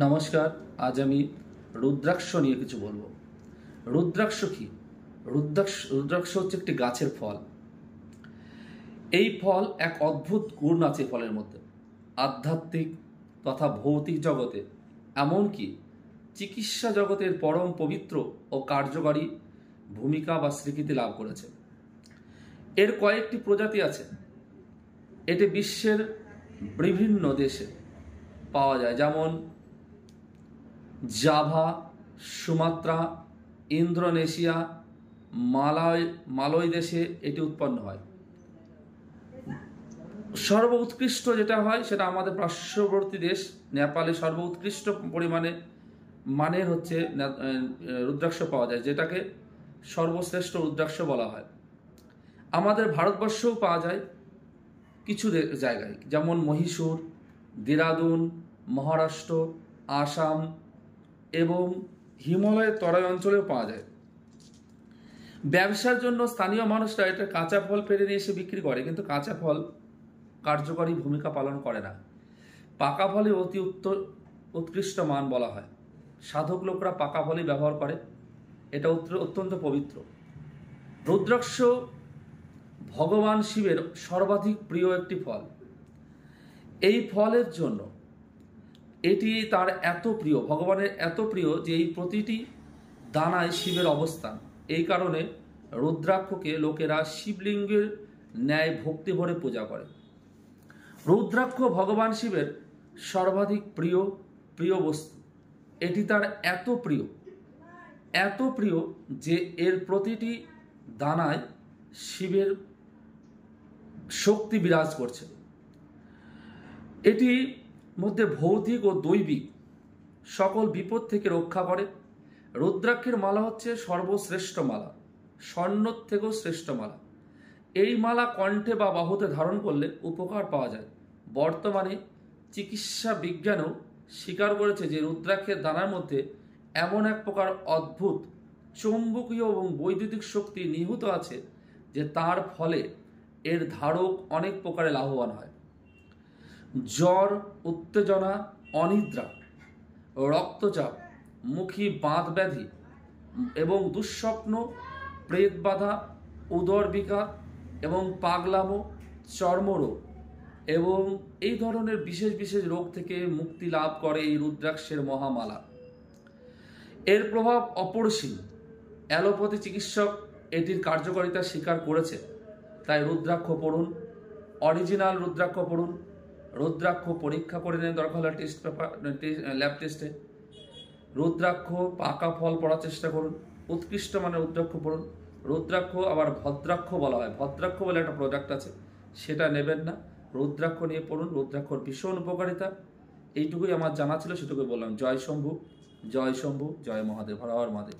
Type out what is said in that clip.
নমস্কার। আজ আমি রুদ্রাক্ষ নিয়ে কিছু বলবো। রুদ্রাক্ষ কি? রুদ্রাক্ষ হচ্ছে একটি গাছের ফল। এই ফল এক অদ্ভুত গুণ আছে ফলের মধ্যে, আধ্যাত্মিক তথা ভৌতিক জগতে, এমনকি চিকিৎসা জগতের পরম পবিত্র ও কার্যকারী ভূমিকা বা স্বীকৃতি লাভ করেছে। এর কয়েকটি প্রজাতি আছে। এটি বিশ্বের বিভিন্ন দেশে পাওয়া যায়, যেমন জাভা, সুমাত্রা, ইন্দোনেশিয়া, মালয় দেশে এটি উৎপন্ন হয়। সর্বোৎকৃষ্ট যেটা হয় সেটা আমাদের পার্শ্ববর্তী দেশ নেপালে সর্বোৎকৃষ্ট পরিমাণে মানের হচ্ছে রুদ্রাক্ষ পাওয়া যায়, যেটাকে সর্বশ্রেষ্ঠ রুদ্রাক্ষ বলা হয়। আমাদের ভারতবর্ষেও পাওয়া যায় কিছু জায়গায়, যেমন মহীশূর, দেরাদুন, মহারাষ্ট্র, আসাম এবং হিমালয়ের তরাই অঞ্চলেও পাওয়া যায়। ব্যবসার জন্য স্থানীয় মানুষরা এটা কাঁচা ফল পেড়ে নিয়ে এসে বিক্রি করে, কিন্তু কাঁচা ফল কার্যকরী ভূমিকা পালন করে না। পাকা ফলে অতি উৎকৃষ্ট মান বলা হয়। সাধক লোকরা পাকা ফলই ব্যবহার করে, এটা অত্যন্ত পবিত্র। রুদ্রাক্ষ ভগবান শিবের সর্বাধিক প্রিয় একটি ফল। এই ফলের জন্য এটি তার এত প্রিয়, ভগবানের এত প্রিয় যে এই প্রতিটি দানায় শিবের অবস্থান। এই কারণে রুদ্রাক্ষকে লোকেরা শিবলিঙ্গের ন্যায় ভক্তি ভরে পূজা করে। রুদ্রাক্ষ ভগবান শিবের সর্বাধিক প্রিয় বস্তু। এটি তার এত প্রিয় যে এর প্রতিটি দানায় শিবের শক্তি বিরাজ করছে। এটি মধ্যে ভৌতিক ও দৈবিক সকল বিপদ থেকে রক্ষা করে। রুদ্রাক্ষের মালা হচ্ছে সর্বশ্রেষ্ঠ মালা, স্বর্ণর থেকেও শ্রেষ্ঠ মালা। এই মালা কণ্ঠে বা বাহুতে ধারণ করলে উপকার পাওয়া যায়। বর্তমানে চিকিৎসা বিজ্ঞানও স্বীকার করেছে যে রুদ্রাক্ষের দানার মধ্যে এমন এক প্রকার অদ্ভুত চৌম্বকীয় এবং বৈদ্যুতিক শক্তি নিহিত আছে যে তার ফলে এর ধারক অনেক প্রকারে লাভবান হয়। জ্বর, উত্তেজনা, অনিদ্রা, রক্তচাপ, মুখী বাত ব্যাধি এবং দুঃস্বপ্ন, প্রেত বাধা, উদর বিকার এবং পাগলামো, চর্মরোগ এবং এই ধরনের বিশেষ বিশেষ রোগ থেকে মুক্তি লাভ করে এই রুদ্রাক্ষের মহামালা। এর প্রভাব অপরিসীম। অ্যালোপ্যাথি চিকিৎসক এটির কার্যকারিতা স্বীকার করেছে। তাই রুদ্রাক্ষ পড়ুন, অরিজিনাল রুদ্রাক্ষ পড়ুন। রুদ্রাক্ষ পরীক্ষা করে নেন দরকার হলে ল্যাব টেস্টে। রুদ্রাক্ষ পাকা ফল পড়ার চেষ্টা করুন। উৎকৃষ্ট মানের রুদ্রাক্ষ পড়ুন। রুদ্রাক্ষ আবার ভদ্রাক্ষ বলা হয়, ভদ্রাক্ষ বলে একটা প্রোডাক্ট আছে, সেটা নেবেন না। রুদ্রাক্ষ নিয়ে পড়ুন। রুদ্রাক্ষর ভীষণ উপকারিতা। এইটুকুই আমার জানা ছিল, সেটুকুই বললাম। জয় শম্ভু, জয় শম্ভু, জয় মহাদেব, হর হর মহাদেব।